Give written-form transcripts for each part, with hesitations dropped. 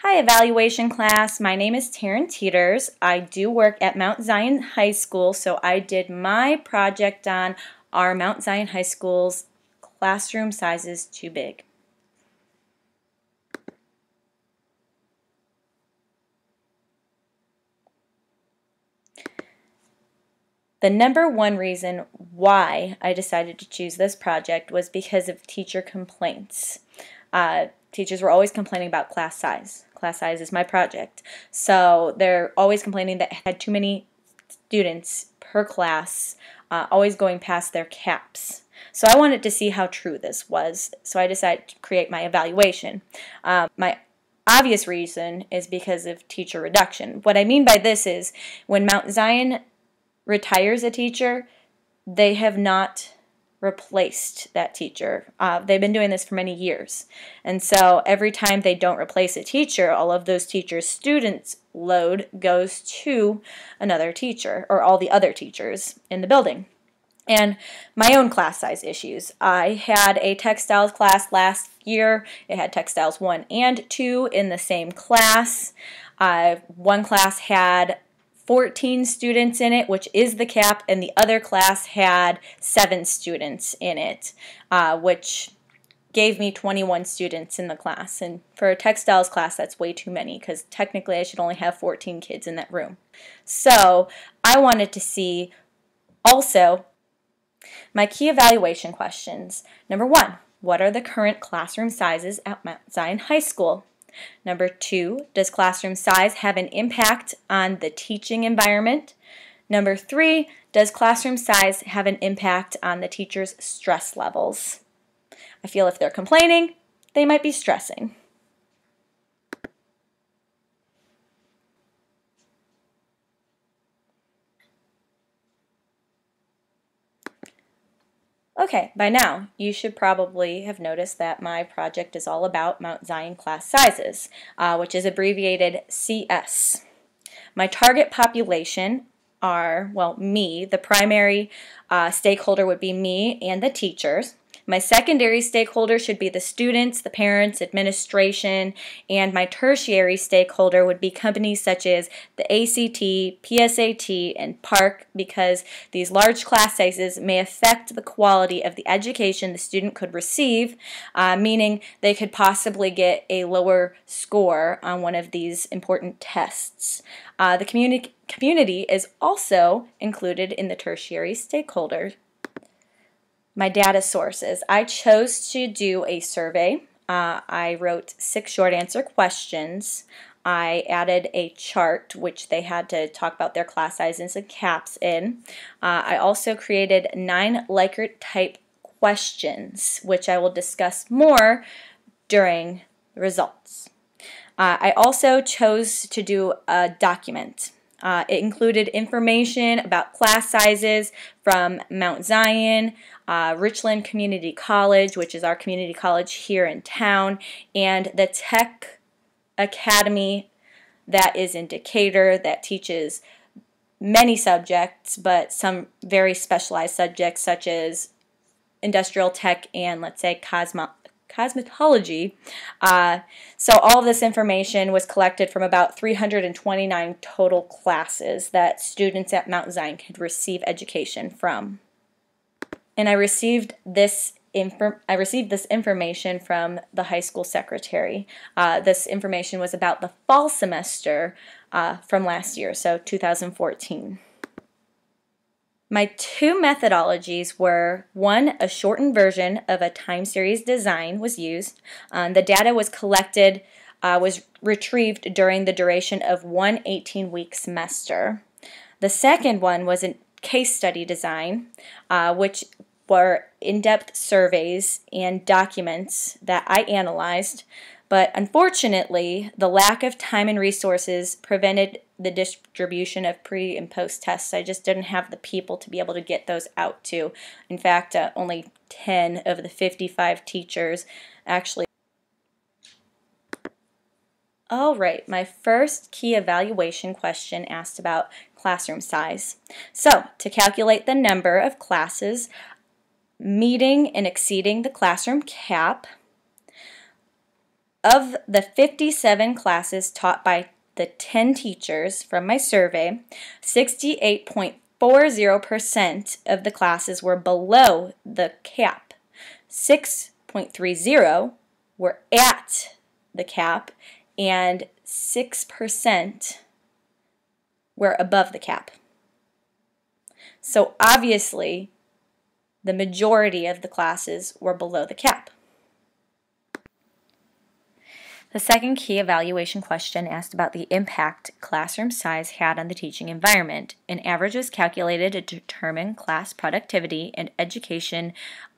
Hi, evaluation class. My name is Teeters. I do work at Mount Zion High School, so I did my project on our Mount Zion High School's classroom sizes too big. The number one reason why I decided to choose this project was because of teacher complaints. Teachers were always complaining about class size. Class size is my project. So they're always complaining that it had too many students per class, always going past their caps. So I wanted to see how true this was, so I decided to create my evaluation. My obvious reason is because of teacher reduction. What I mean by this is when Mount Zion retires a teacher, they have not replaced that teacher. They've been doing this for many years. And so every time they don't replace a teacher, all of those teachers' students' load goes to another teacher or all the other teachers in the building. And my own class size issues. I had a textiles class last year. It had textiles 1 and 2 in the same class. One class had 14 students in it, which is the cap, and the other class had 7 students in it, which gave me 21 students in the class. And for a textiles class, that's way too many because technically I should only have 14 kids in that room. So I wanted to see also my key evaluation questions. Number 1, what are the current classroom sizes at Mount Zion High School? Number 2, does classroom size have an impact on the teaching environment? Number 3, does classroom size have an impact on the teacher's stress levels? I feel if they're complaining, they might be stressing. Okay, by now you should probably have noticed that my project is all about Mount Zion class sizes, which is abbreviated CS. My target population are, well, me. The primary stakeholder would be me and the teachers. My secondary stakeholder should be the students, the parents, administration, and my tertiary stakeholder would be companies such as the ACT, PSAT, and PARC, because these large class sizes may affect the quality of the education the student could receive, meaning they could possibly get a lower score on one of these important tests. The community is also included in the tertiary stakeholder. My data sources. I chose to do a survey. I wrote 6 short answer questions. I added a chart which they had to talk about their class sizes and caps in. I also created 9 Likert type questions, which I will discuss more during the results. I also chose to do a document. It included information about class sizes from Mount Zion, Richland Community College, which is our community college here in town, and the Tech Academy that is in Decatur that teaches many subjects, but some very specialized subjects such as industrial tech and, let's say, cosmetology. So all of this information was collected from about 329 total classes that students at Mount Zion could receive education from. And I received this information from the high school secretary. This information was about the fall semester from last year, so 2014. My 2 methodologies were, 1, a shortened version of a time series design was used. The data was collected, was retrieved during the duration of one 18-week semester. The second one was a case study design, which were in-depth surveys and documents that I analyzed. But unfortunately, the lack of time and resources prevented the distribution of pre and post tests. I just didn't have the people to be able to get those out to. In fact, only 10 of the 55 teachers actually. All right, my first key evaluation question asked about classroom size. So, to calculate the number of classes meeting and exceeding the classroom cap, of the 57 classes taught by the 10 teachers from my survey, 68.40% of the classes were below the cap. 6.30 were at the cap, and 6% were above the cap. So obviously, the majority of the classes were below the cap. The second key evaluation question asked about the impact classroom size had on the teaching environment. An average was calculated to determine class productivity and education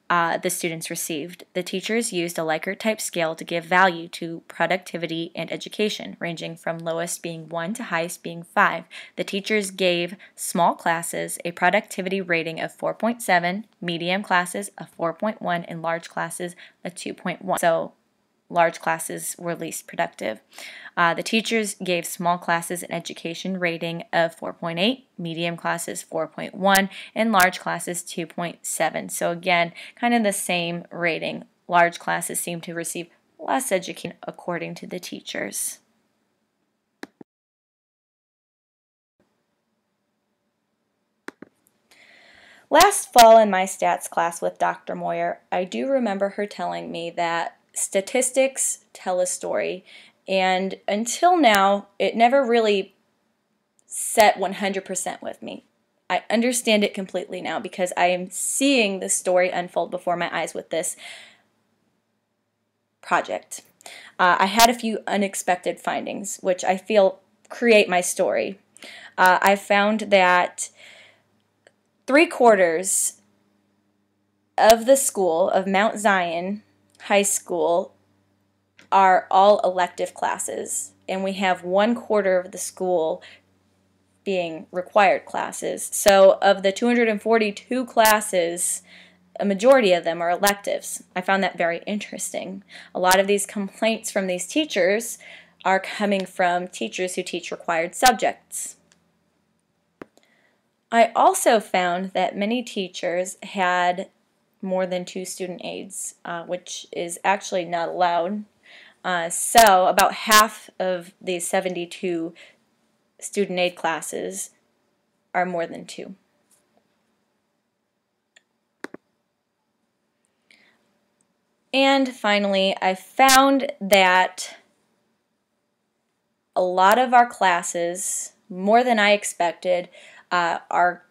the students received. The teachers used a Likert-type scale to give value to productivity and education, ranging from lowest being 1 to highest being 5. The teachers gave small classes a productivity rating of 4.7, medium classes a 4.1, and large classes a 2.1. So large classes were least productive. The teachers gave small classes an education rating of 4.8, medium classes 4.1, and large classes 2.7. So again, kind of the same rating. Large classes seem to receive less education according to the teachers. Last fall in my stats class with Dr. Moyer, I do remember her telling me that statistics tell a story, and until now, it never really set 100% with me. I understand it completely now because I am seeing the story unfold before my eyes with this project. I had a few unexpected findings, which I feel create my story. I found that 3/4 of the school of Mount Zion High School are all elective classes, and we have 1/4 of the school being required classes. So of the 242 classes, a majority of them are electives. I found that very interesting. A lot of these complaints from these teachers are coming from teachers who teach required subjects. I also found that many teachers had more than 2 student aides, which is actually not allowed. So about half of these 72 student aid classes are more than 2. And finally, I found that a lot of our classes, more than I expected, are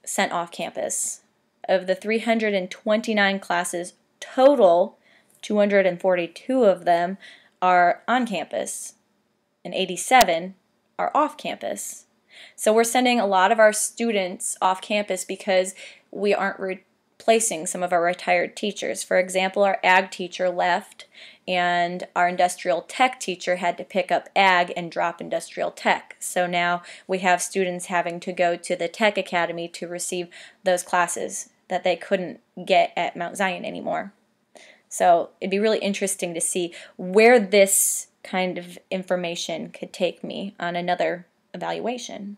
sent off campus. Of the 329 classes total, 242 of them are on campus, and 87 are off campus. So we're sending a lot of our students off campus because we aren't replacing some of our retired teachers. For example, our ag teacher left, and our industrial tech teacher had to pick up ag and drop industrial tech. So now we have students having to go to the tech academy to receive those classes that they couldn't get at Mount Zion anymore. So it'd be really interesting to see where this kind of information could take me on another evaluation.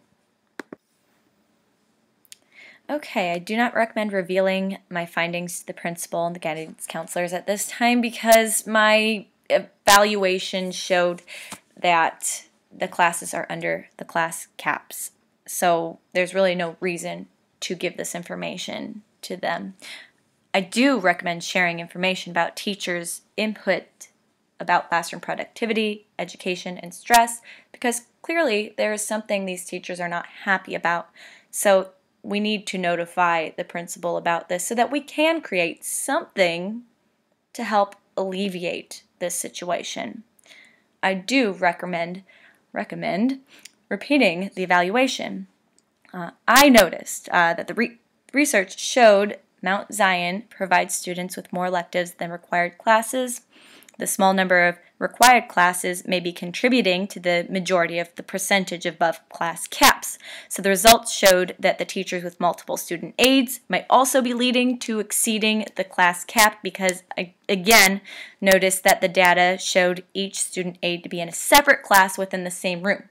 Okay, I do not recommend revealing my findings to the principal and the guidance counselors at this time because my evaluation showed that the classes are under the class caps. So there's really no reason to give this information to them. I do recommend sharing information about teachers' input about classroom productivity, education, and stress because clearly there is something these teachers are not happy about. So we need to notify the principal about this so that we can create something to help alleviate this situation. I do recommend repeating the evaluation. I noticed that the research showed Mount Zion provides students with more electives than required classes. The small number of required classes may be contributing to the majority of the percentage above class caps. So the results showed that the teachers with multiple student aides might also be leading to exceeding the class cap because I, again, noticed that the data showed each student aide to be in a separate class within the same room.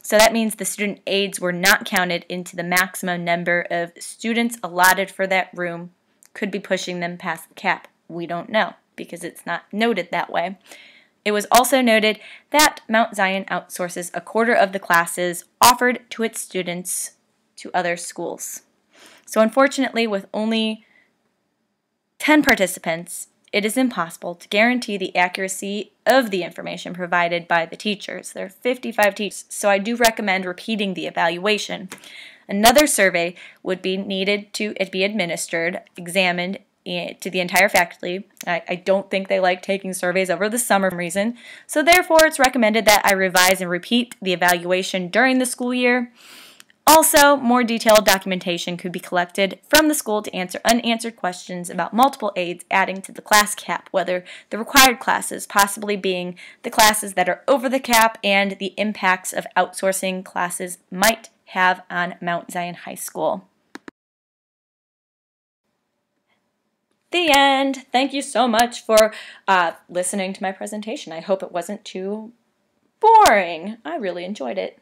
So that means the student aides were not counted into the maximum number of students allotted for that room, could be pushing them past the cap. We don't know because it's not noted that way. It was also noted that Mount Zion outsources a quarter of the classes offered to its students to other schools. So unfortunately, with only 10 participants, it is impossible to guarantee the accuracy of the information provided by the teachers. There are 55 teachers, so I do recommend repeating the evaluation. Another survey would be needed to be administered, examined to the entire faculty. I don't think they like taking surveys over the summer reason, so therefore it's recommended that I revise and repeat the evaluation during the school year. Also, more detailed documentation could be collected from the school to answer unanswered questions about multiple aids adding to the class cap, whether the required classes possibly being the classes that are over the cap and the impacts of outsourcing classes might have on Mount Zion High School. The end. Thank you so much for listening to my presentation. I hope it wasn't too boring. I really enjoyed it.